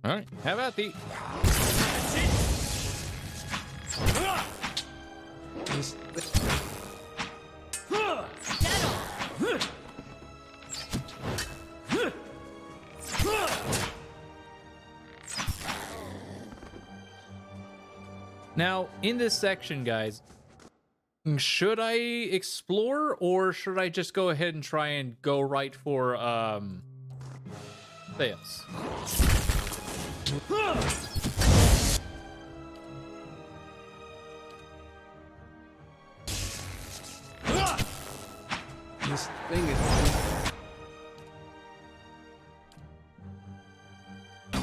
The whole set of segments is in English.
All right, have at thee. Now, in this section, guys, should I explore or should I just go ahead and try and go right for Theos? This thing is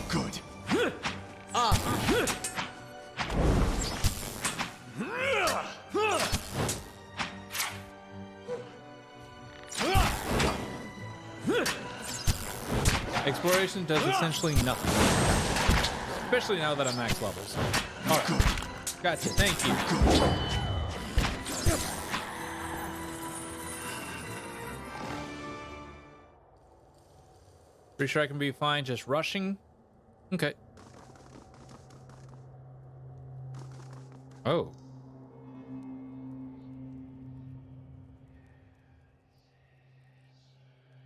good. Exploration does essentially nothing. Especially now that I'm max levels. Alright. Gotcha, thank you. Pretty sure I can be fine just rushing. Okay. Oh.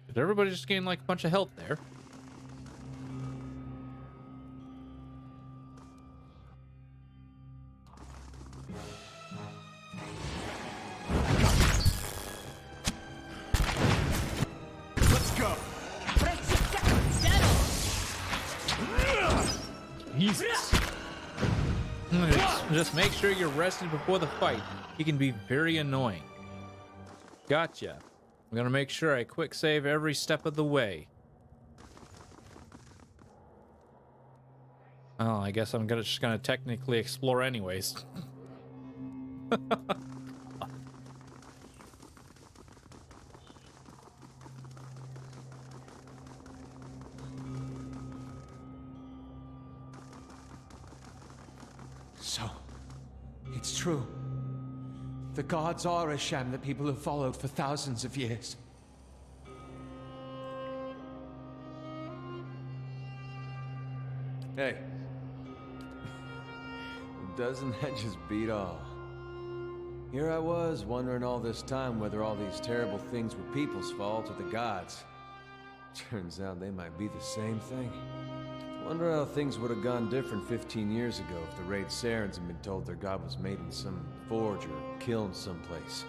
Did everybody just gain like a bunch of health there? Let's go. Jesus. Just make sure you're rested before the fight. He can be very annoying. Gotcha. I'm gonna make sure I quick save every step of the way. Oh, I guess I'm just gonna technically explore anyways. So, it's true. The gods are a sham that people have followed for thousands of years. Hey. Doesn't that just beat all? Here I was, wondering all this time whether all these terrible things were people's fault or the gods. Turns out they might be the same thing. Wonder how things would have gone different 15 years ago if the Raid Sarens had been told their god was made in some forge or kiln someplace.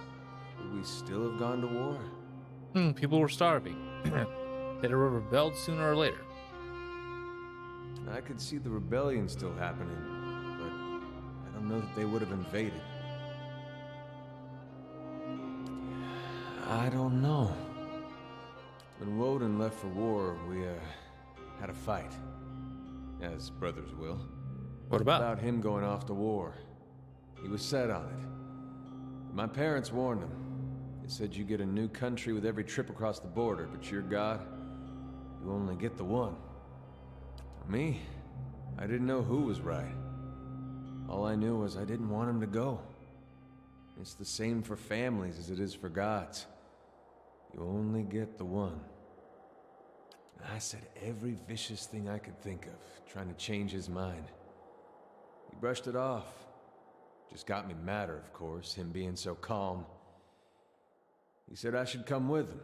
Would we still have gone to war? People were starving. They'd have rebelled sooner or later. I could see the rebellion still happening, but I don't know that they would have invaded. I don't know. When Woden left for war, we, had a fight. As brothers will. What about? About him going off to war. He was set on it. My parents warned him. They said you get a new country with every trip across the border, but your god, you only get the one. Me? I didn't know who was right. All I knew was I didn't want him to go. It's the same for families as it is for gods. You only get the one. I said every vicious thing I could think of, trying to change his mind. He brushed it off. Just got me madder, of course, him being so calm. He said I should come with him,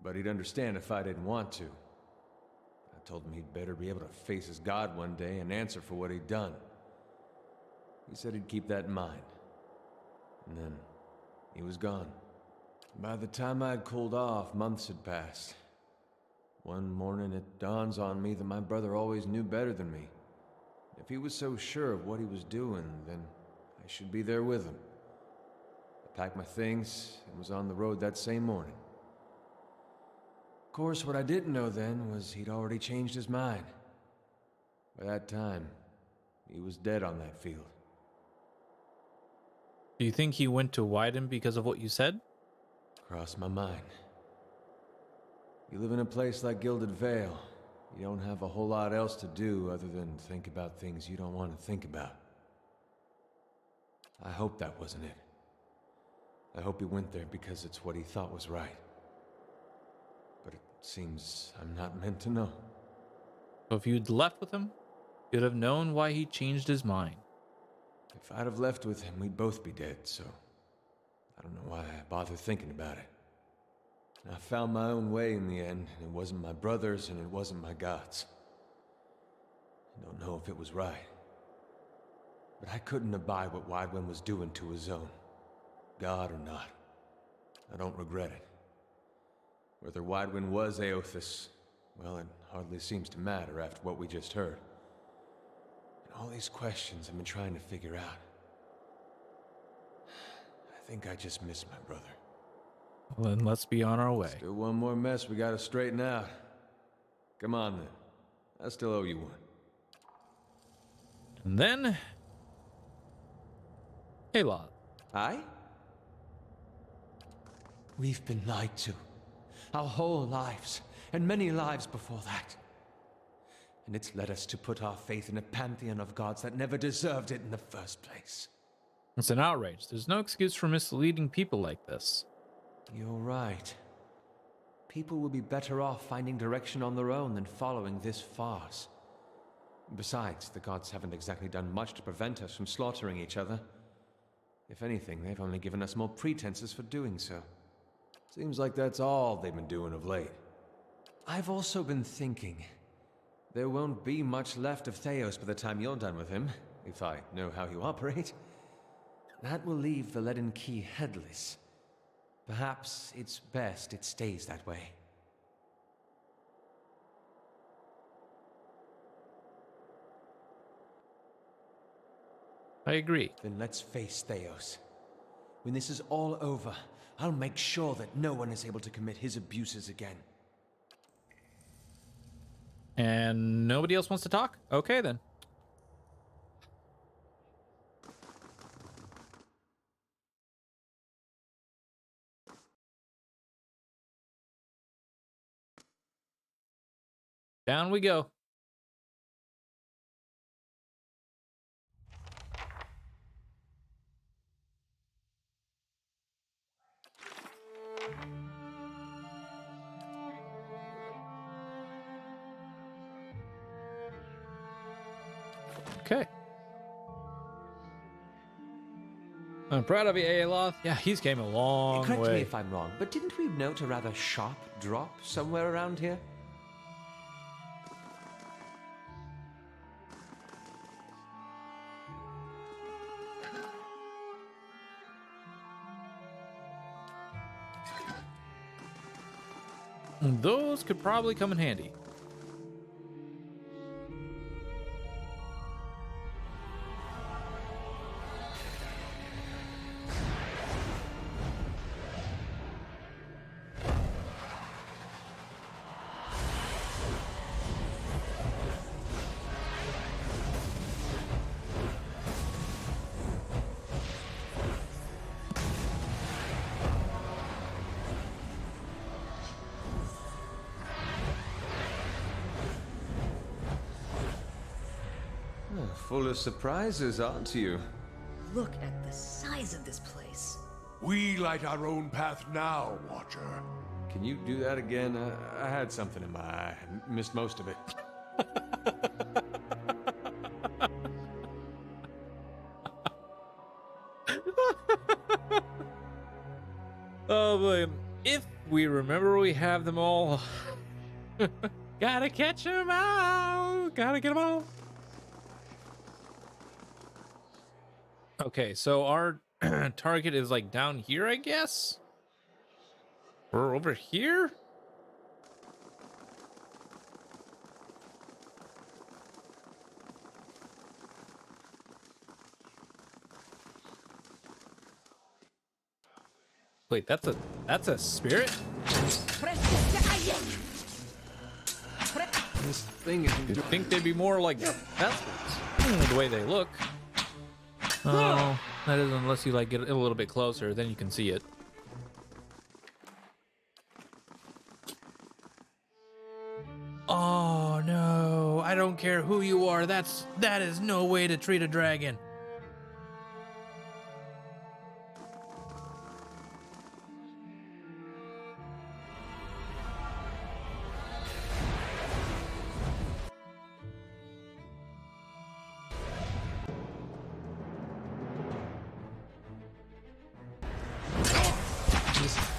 but he'd understand if I didn't want to. I told him he'd better be able to face his god one day and answer for what he'd done. He said he'd keep that in mind. And then, he was gone. By the time I'd cooled off, months had passed. One morning it dawns on me that my brother always knew better than me. If he was so sure of what he was doing, then I should be there with him. I packed my things and was on the road that same morning. Of course, what I didn't know then was he'd already changed his mind. By that time, he was dead on that field. Do you think he went to Wyden because of what you said? Crossed my mind. You live in a place like Gilded Vale, you don't have a whole lot else to do other than think about things you don't want to think about. I hope that wasn't it. I hope he went there because it's what he thought was right. But it seems I'm not meant to know. So if you'd left with him, Could have known why he changed his mind. If I'd have left with him, we'd both be dead, so I don't know why I bothered thinking about it. I found my own way in the end, and it wasn't my brother's and it wasn't my God's. I don't know if it was right. But I couldn't abide what Wydwin was doing to his own. God or not. I don't regret it. Whether Wydwin was Aothis, well, it hardly seems to matter after what we just heard. And all these questions I've been trying to figure out. I think I just miss my brother. Well, then let's be on our way. Still one more mess we gotta straighten out. Come on then. I still owe you one. And then... Aloth. Aye? We've been lied to. Our whole lives, and many lives before that. And it's led us to put our faith in a pantheon of gods that never deserved it in the first place. It's an outrage. There's no excuse for misleading people like this. You're right. People will be better off finding direction on their own than following this farce. Besides, the gods haven't exactly done much to prevent us from slaughtering each other. If anything, they've only given us more pretenses for doing so. Seems like that's all they've been doing of late. I've also been thinking, there won't be much left of Theos by the time you're done with him, if I know how you operate. That will leave the leaden key headless. Perhaps it's best it stays that way. I agree. Then let's face Theos. When this is all over, I'll make sure that no one is able to commit his abuses again. And nobody else wants to talk? Okay, then. Down we go. Okay. I'm proud of you, Aloth. Yeah, he's came a long Correct way. me if I'm wrong, but didn't we note a rather sharp drop somewhere around here? Those could probably come in handy. Full of surprises, aren't you? Look at the size of this place. We light our own path now, Watcher. Can you do that again? I had something in my eye. I missed most of it. Oh boy. If we remember we have them all. Gotta catch them all. Gotta get them all. Okay, so our target is like down here, I guess? Or over here? Wait, that's a spirit? This thing is... You'd think they'd be more like vessels, the way they look. Oh, that is unless you like get a little bit closer, then you can see it. Oh no, I don't care who you are. That is no way to treat a dragon.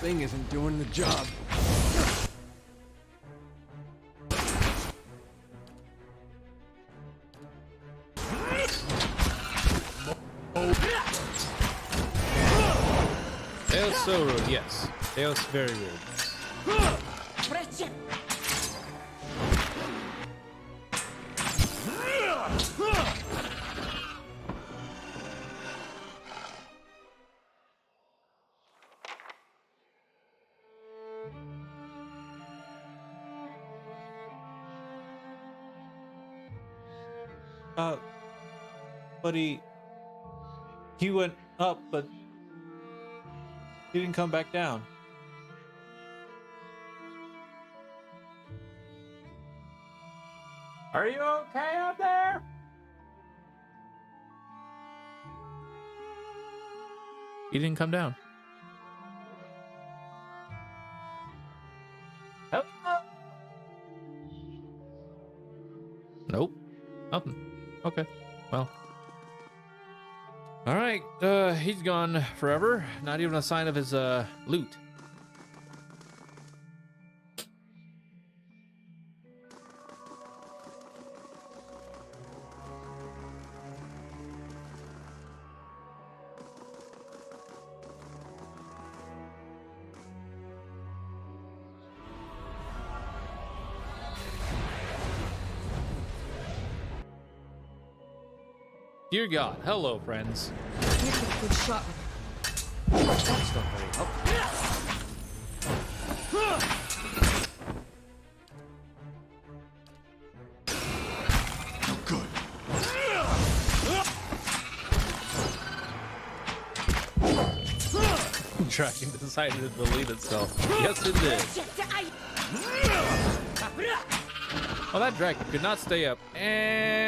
thing isn't doing the job. They was so rude, yes. They was very rude. But he went up, but he didn't come back down. Are you okay up there? He didn't come down. Hello? Nope. Nothing. Okay. Well. Alright, he's gone forever. Not even a sign of his loot. Dear God, hello, friends. Can't get a good shot with That's not very helpful. Good. Dragon decided to delete itself. Yes, it did. Well, that dragon could not stay up. And...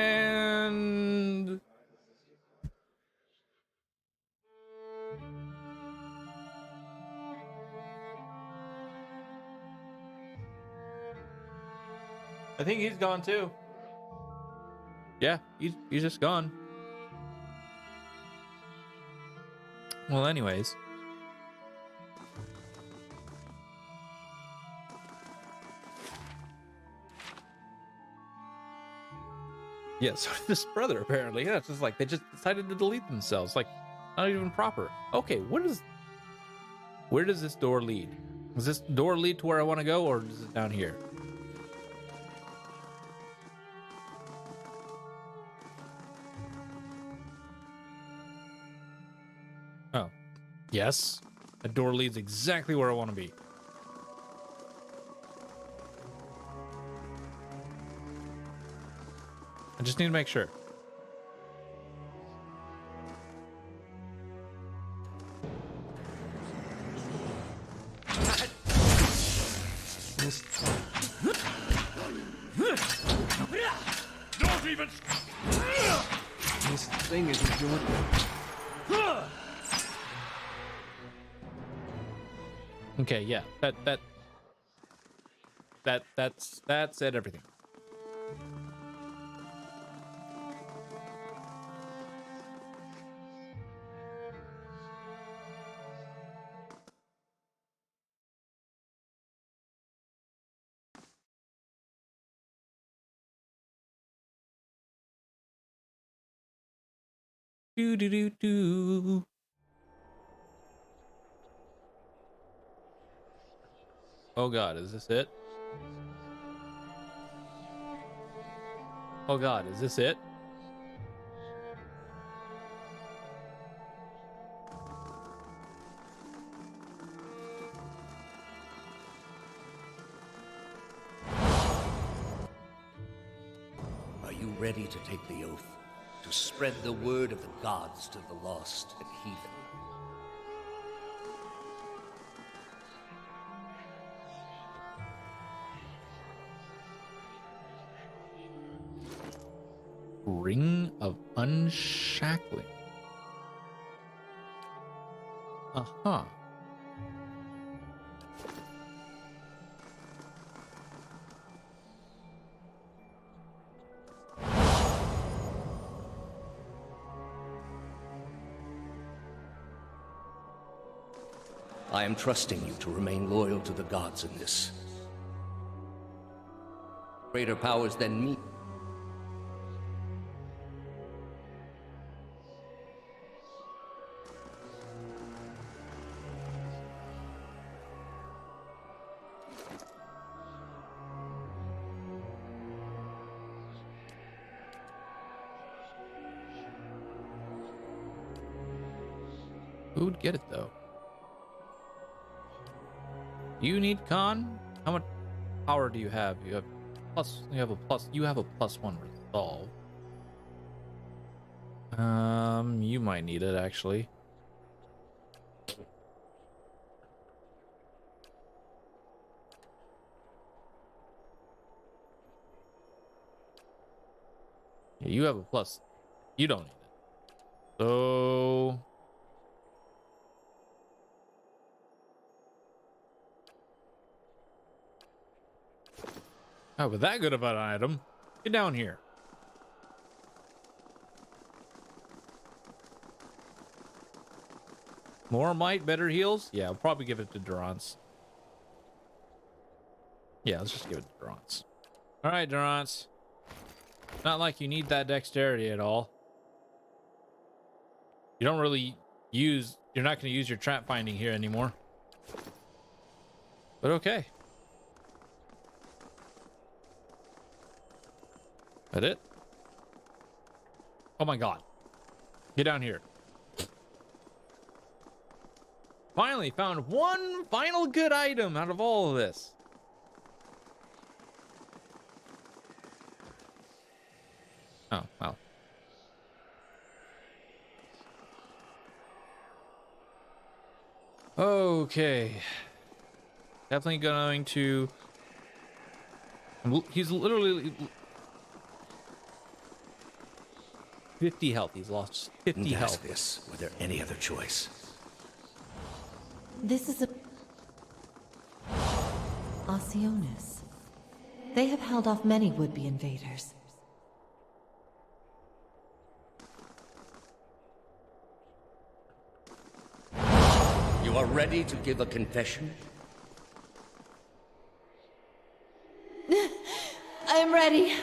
I think he's gone too. Yeah, he's just gone. Well, anyways. Yeah, so this brother apparently. Yeah, it's just like they just decided to delete themselves. Like, not even proper. Okay, where does this door lead? Does this door lead to where I want to go, or is it down here? Oh, yes. That door leads exactly where I want to be. I just need to make sure. Don't even. This thing isn't doing. Okay, yeah. That said everything. Do do do do. Oh God, is this it? Oh God, is this it? Are you ready to take the oath? To spread the word of the gods to the lost and heathen? Ring of unshackling. Uh-huh. I am trusting you to remain loyal to the gods in this. Greater powers than me. Who would get it though? You need con? How much power do you have? You have a +1 resolve. You might need it actually. Yeah, you have a plus. You don't need it. So oh, with that good of an item, get down here. More might, better heals? Yeah, I'll probably give it to Durance. Yeah, let's just give it to Durance. All right, Durance. Not like you need that dexterity at all. You don't really use... You're not going to use your trap finding here anymore. But okay. That it? Oh my god. Get down here. Finally found one final good item out of all of this. Oh, well. Okay. Definitely going to... He's literally... 50 health. He's lost 50 health. This. Were there any other choice? This is a... Oceanus. They have held off many would-be invaders. You are ready to give a confession? I am ready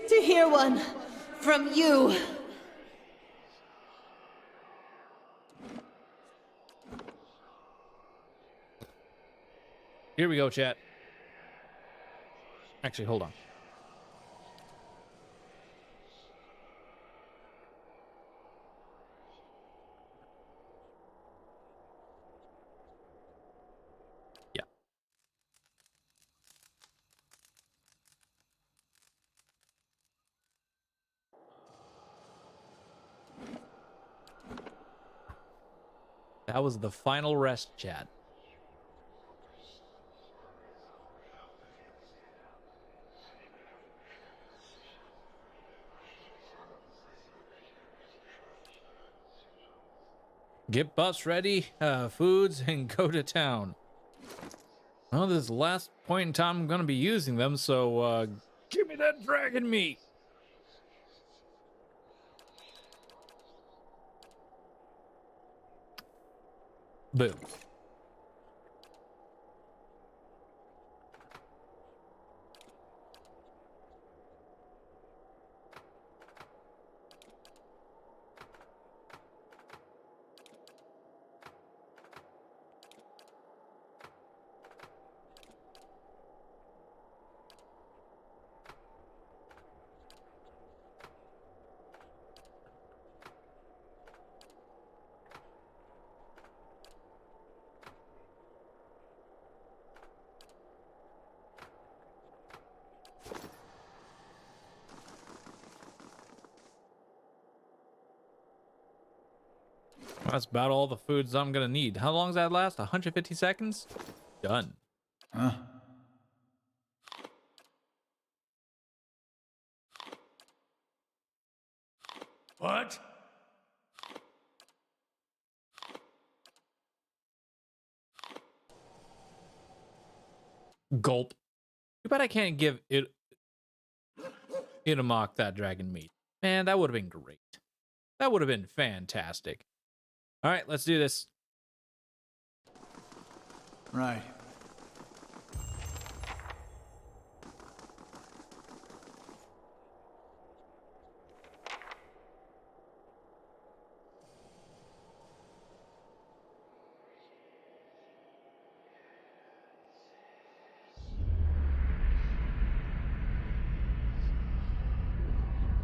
to hear one from you. Here we go, chat. Actually, hold on. Yeah. That was the final rest, chat. Get bus ready, foods, and go to town. Well, this is the last point in time I'm going to be using them, so give me that dragon meat. Boom. That's about all the foods I'm gonna need. How long does that last? 150 seconds? Done. Huh? What? Gulp. Too bad I can't give it Itamoc that dragon meat. Man, that would have been great. That would have been fantastic. All right, let's do this. Right.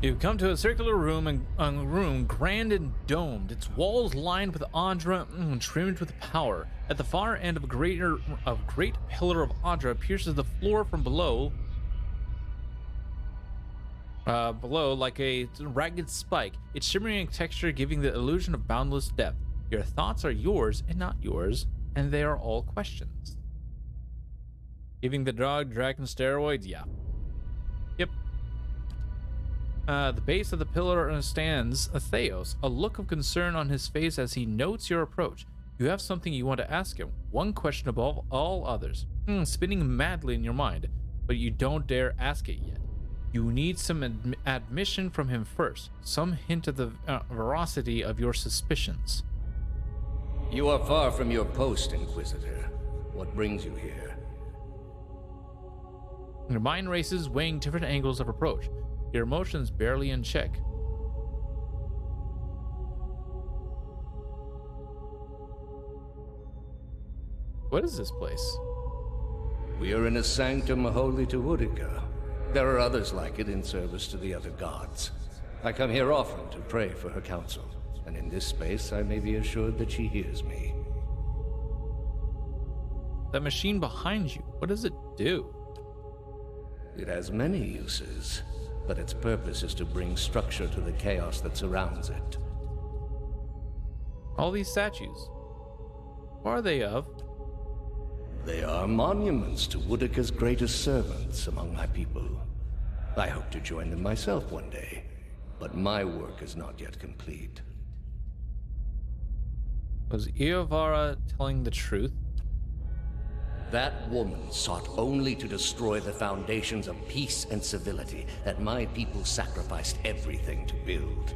You've come to a circular room, and a room grand and domed, its walls lined with Audra, trimmed with power. At the far end of a great pillar of Audra pierces the floor from below like a ragged spike, its shimmering texture giving the illusion of boundless depth. Your thoughts are yours and not yours, and they are all questions. Giving the dog dragon steroids? Yeah. Yep. The base of the pillar stands Theos, a look of concern on his face as he notes your approach. You have something you want to ask him, one question above all others, spinning madly in your mind, but you don't dare ask it yet. You need some admission from him first, some hint of the veracity of your suspicions. You are far from your post, Inquisitor. What brings you here? Your mind races, weighing different angles of approach. Your emotions barely in check. What is this place? We are in a sanctum holy to Utica. There are others like it in service to the other gods. I come here often to pray for her counsel, and in this space I may be assured that she hears me. That machine behind you, what does it do? It has many uses, but its purpose is to bring structure to the chaos that surrounds it. All these statues, what are they of? They are monuments to Udica's greatest servants among my people. I hope to join them myself one day, but my work is not yet complete. Was Iovara telling the truth? That woman sought only to destroy the foundations of peace and civility that my people sacrificed everything to build.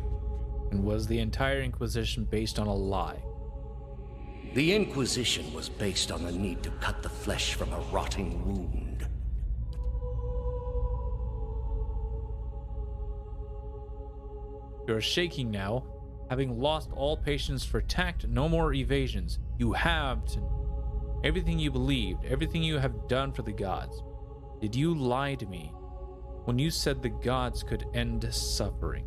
And was the entire Inquisition based on a lie? The Inquisition was based on the need to cut the flesh from a rotting wound. You're shaking now, having lost all patience for tact, no more evasions. You have to. Everything you believed, everything you have done for the gods. Did you lie to me when you said the gods could end suffering?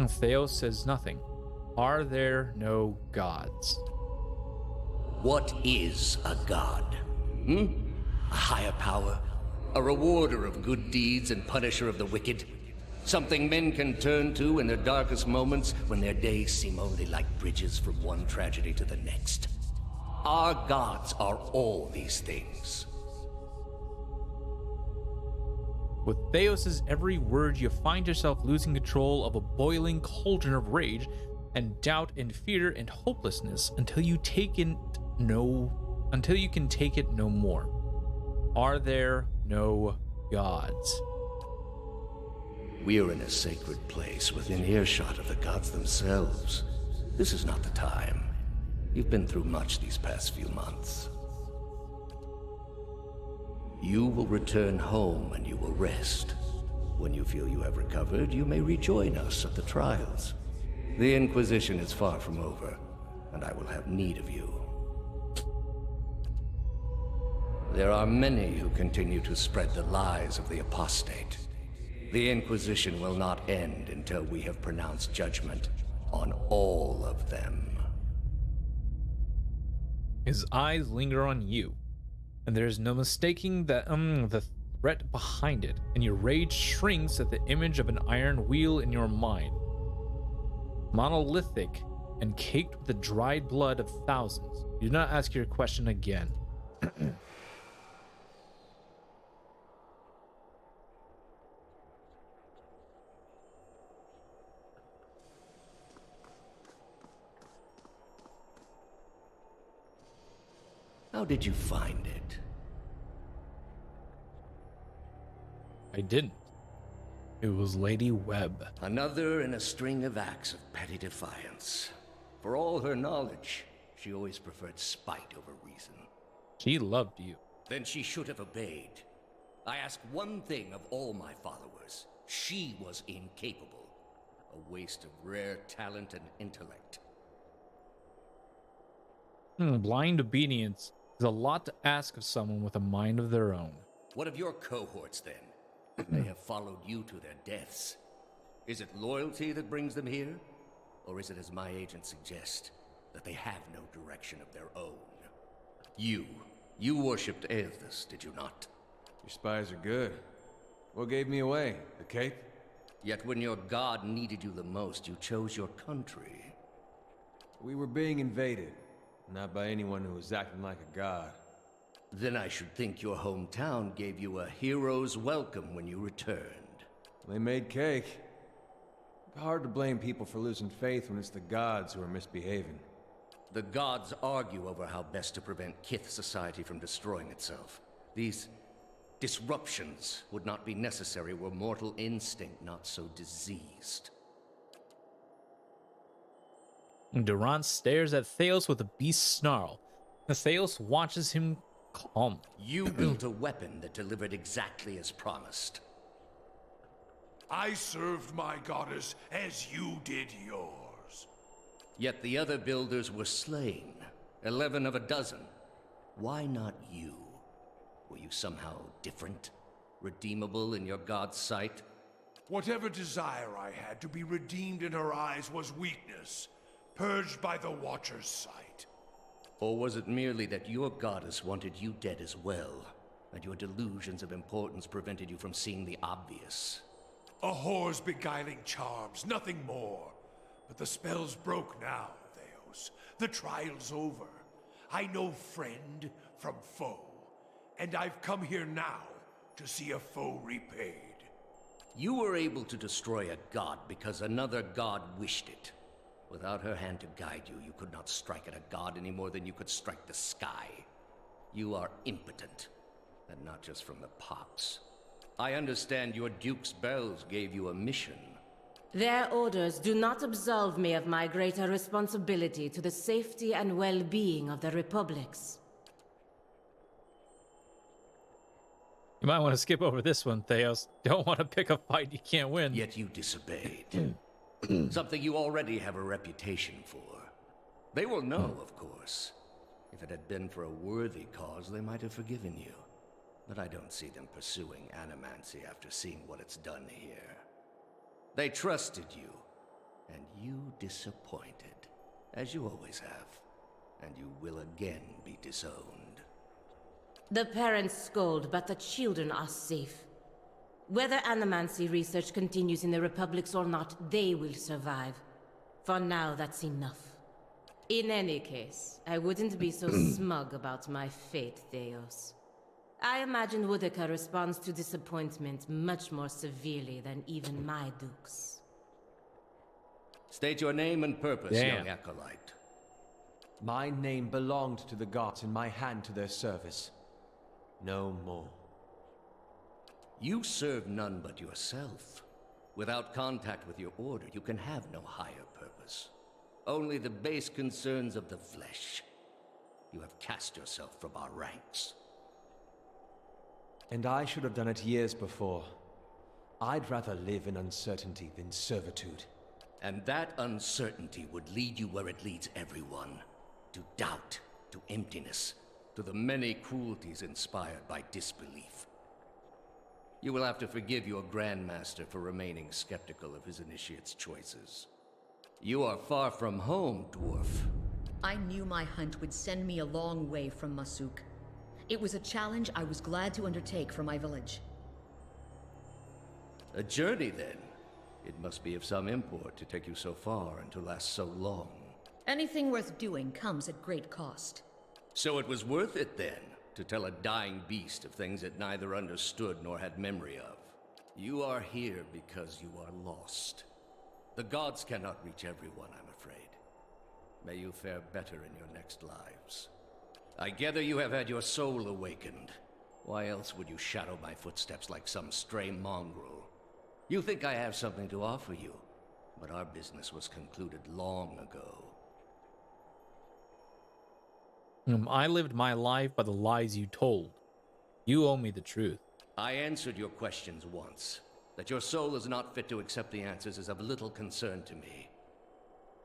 Theos says nothing. Are there no gods? What is a god? A higher power? A rewarder of good deeds and punisher of the wicked? Something men can turn to in their darkest moments when their days seem only like bridges from one tragedy to the next. Our gods are all these things. With Theos's every word, you find yourself losing control of a boiling cauldron of rage and doubt and fear and hopelessness until you can take it no more. Are there no gods? We are in a sacred place within earshot of the gods themselves. This is not the time. You've been through much these past few months. You will return home and you will rest. When you feel you have recovered, you may rejoin us at the trials. The Inquisition is far from over, and I will have need of you. There are many who continue to spread the lies of the apostate. The Inquisition will not end until we have pronounced judgment on all of them. His eyes linger on you, and there is no mistaking that the threat behind it, and your rage shrinks at the image of an iron wheel in your mind. Monolithic and caked with the dried blood of thousands. You do not ask your question again. How did you find it? I didn't. It was Lady Webb. Another in a string of acts of petty defiance. For all her knowledge, she always preferred spite over reason. She loved you. Then she should have obeyed. I ask one thing of all my followers. She was incapable. A waste of rare talent and intellect. Blind obedience is a lot to ask of someone with a mind of their own. What of your cohorts, then? They have followed you to their deaths. Is it loyalty that brings them here? Or is it, as my agents suggest, that they have no direction of their own? You worshipped Aethys, did you not? Your spies are good. What gave me away? The cape? Yet when your god needed you the most, you chose your country. We were being invaded. Not by anyone who was acting like a god. Then I should think your hometown gave you a hero's welcome when you returned. They made cake. Hard to blame people for losing faith when it's the gods who are misbehaving. The gods argue over how best to prevent Kith society from destroying itself. These disruptions would not be necessary were mortal instinct not so diseased. Durant stares at Theos with a beast snarl. Theos watches him calmly. You built a weapon that delivered exactly as promised. I served my goddess as you did yours. Yet the other builders were slain. 11 of a dozen. Why not you? Were you somehow different? Redeemable in your god's sight? Whatever desire I had to be redeemed in her eyes was weakness, purged by the Watcher's sight. Or was it merely that your goddess wanted you dead as well, and your delusions of importance prevented you from seeing the obvious? A whore's beguiling charms, nothing more. But the spell's broke now, Theos. The trial's over. I know friend from foe, and I've come here now to see a foe repaid. You were able to destroy a god because another god wished it. Without her hand to guide you, you could not strike at a god any more than you could strike the sky. You are impotent, and not just from the pops. I understand your Duke's bells gave you a mission. Their orders do not absolve me of my greater responsibility to the safety and well-being of the Republics. You might want to skip over this one, Theos. Don't want to pick a fight you can't win. Yet you disobeyed. Something you already have a reputation for. They will know, of course. If it had been for a worthy cause, they might have forgiven you. But I don't see them pursuing animancy after seeing what it's done here. They trusted you, and you disappointed, as you always have. And you will again be disowned. The parents scold, but the children are safe. Whether animancy research continues in the Republics or not, they will survive. For now, that's enough. In any case, I wouldn't be so smug about my fate, Theos. I imagine Woodica responds to disappointment much more severely than even my dukes. State your name and purpose, Damn. young acolyte. My name belonged to the gods and my hand to their service. No more. You serve none but yourself. Without contact with your order, you can have no higher purpose. Only the base concerns of the flesh. You have cast yourself from our ranks. And I should have done it years before. I'd rather live in uncertainty than servitude. And that uncertainty would lead you where it leads everyone. To doubt, to emptiness, to the many cruelties inspired by disbelief. You will have to forgive your Grandmaster for remaining skeptical of his initiate's choices. You are far from home, dwarf. I knew my hunt would send me a long way from Masuk. It was a challenge I was glad to undertake for my village. A journey, then? It must be of some import to take you so far and to last so long. Anything worth doing comes at great cost. So it was worth it, then, to tell a dying beast of things it neither understood nor had memory of. You are here because you are lost. The gods cannot reach everyone, I'm afraid. May you fare better in your next lives. I gather you have had your soul awakened. Why else would you shadow my footsteps like some stray mongrel? You think I have something to offer you, but our business was concluded long ago. I lived my life by the lies you told. You owe me the truth. I answered your questions once. That your soul is not fit to accept the answers is of little concern to me.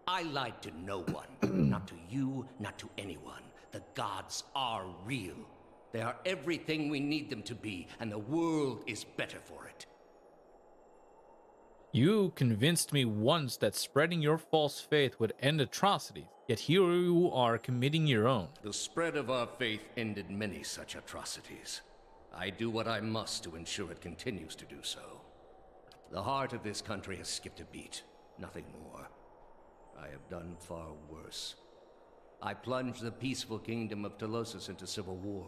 I lied to no one. Not to you, not to anyone. The gods are real. They are everything we need them to be, and the world is better for it. You convinced me once that spreading your false faith would end atrocities, yet here you are committing your own. The spread of our faith ended many such atrocities. I do what I must to ensure it continues to do so. The heart of this country has skipped a beat, nothing more. I have done far worse. I plunged the peaceful kingdom of Telosus into civil war.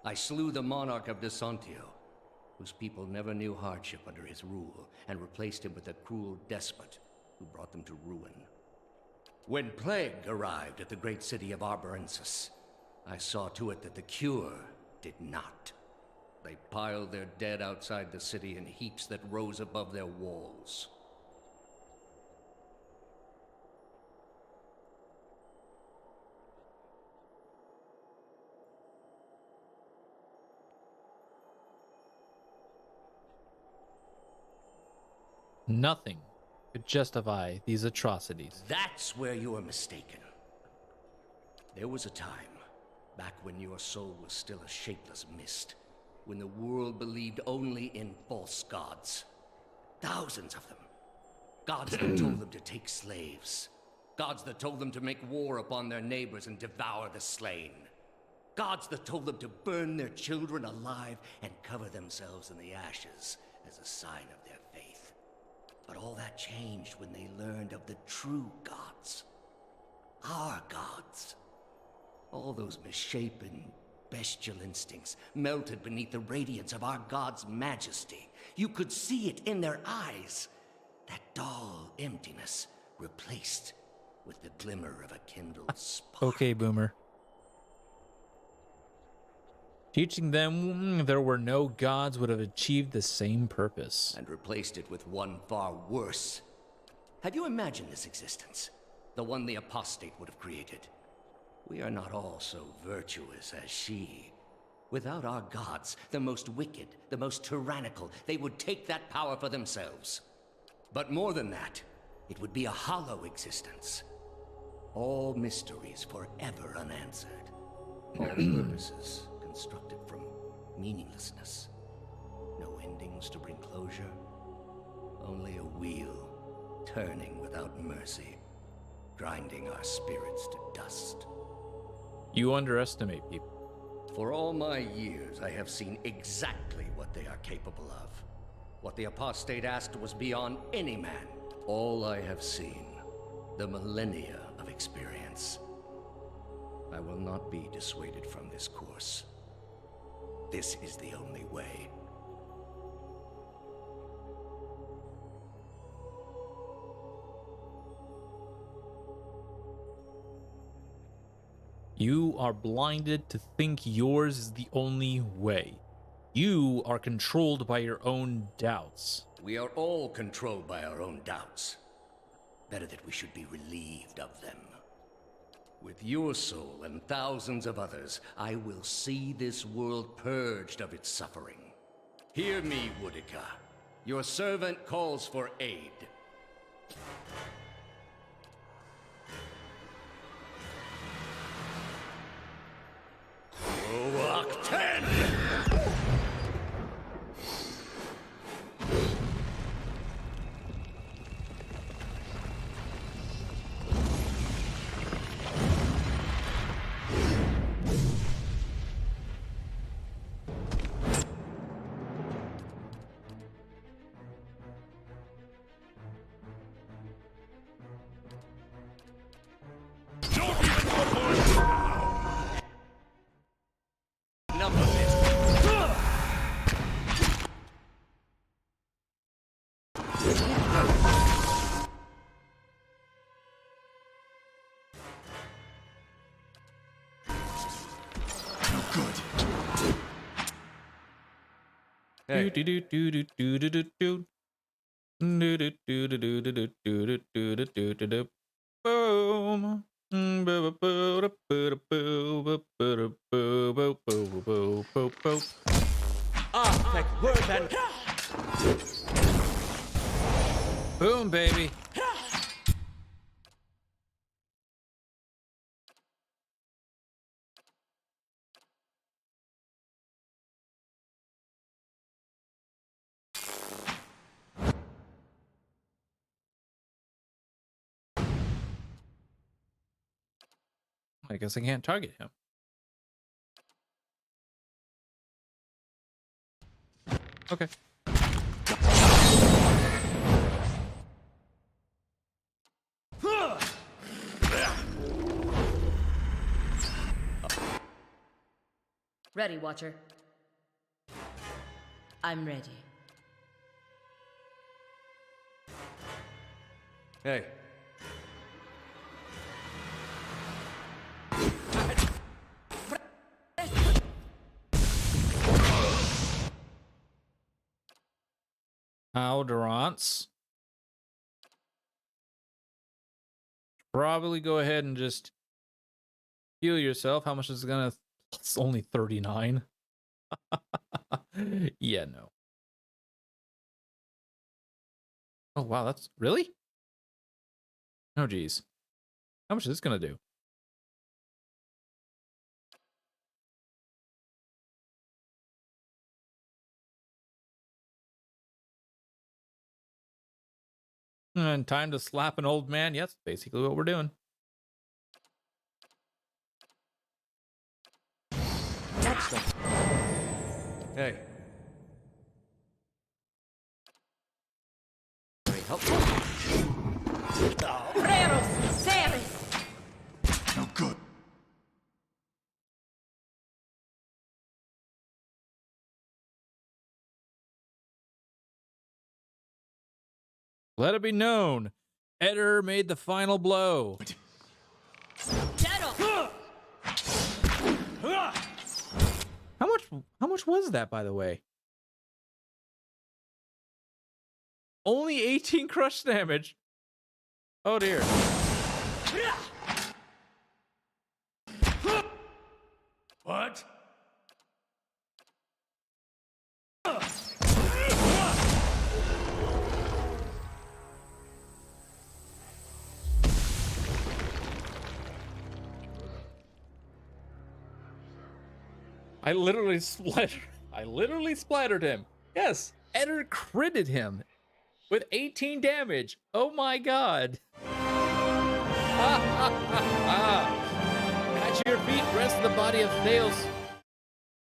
I slew the monarch of Desantio, whose people never knew hardship under his rule, and replaced him with a cruel despot who brought them to ruin. When plague arrived at the great city of Arborensis, I saw to it that the cure did not. They piled their dead outside the city in heaps that rose above their walls. Nothing could justify these atrocities. That's where you are mistaken. There was a time, back when your soul was still a shapeless mist, when the world believed only in false gods. Thousands of them. Gods that told them to take slaves. Gods that told them to make war upon their neighbors and devour the slain. Gods that told them to burn their children alive and cover themselves in the ashes as a sign of their faith. But all that changed when they learned of the true gods. Our gods. All those misshapen, bestial instincts melted beneath the radiance of our God's majesty. You could see it in their eyes. That dull emptiness replaced with the glimmer of a kindled spark. Okay, Boomer. Teaching them there were no gods would have achieved the same purpose. And replaced it with one far worse. Have you imagined this existence? The one the apostate would have created. We are not all so virtuous as she. Without our gods, the most wicked, the most tyrannical, they would take that power for themselves. But more than that, it would be a hollow existence. All mysteries forever unanswered. All purposes constructed from meaninglessness. No endings to bring closure. Only a wheel, turning without mercy, grinding our spirits to dust. You underestimate people. For all my years, I have seen exactly what they are capable of. What the apostate asked was beyond any man. All I have seen, the millennia of experience. I will not be dissuaded from this course. This is the only way. You are blinded to think yours is the only way. You are controlled by your own doubts. We are all controlled by our own doubts. Better that we should be relieved of them. With your soul and thousands of others, I will see this world purged of its suffering. Hear me, Woodica. Your servant calls for aid. Rook 10! Enough of this. Hey. Boom. Architect, word and... Boom, baby. I guess I can't target him. Okay. Ready, Watcher. I'm ready. Hey. Alderance. Probably go ahead and just heal yourself. How much is it gonna? It's only 39. Yeah, no. Oh wow, that's really? Oh geez. How much is this gonna do? And time to slap an old man. Yes, basically what we're doing. Excellent. Hey. Very helpful. No good. Let it be known, Eder made the final blow. How much was that, by the way? Only 18 crush damage. Oh dear. What? I literally splattered him. Yes, Eder critted him with 18 damage. Oh my god. At your feet rests the body of Theos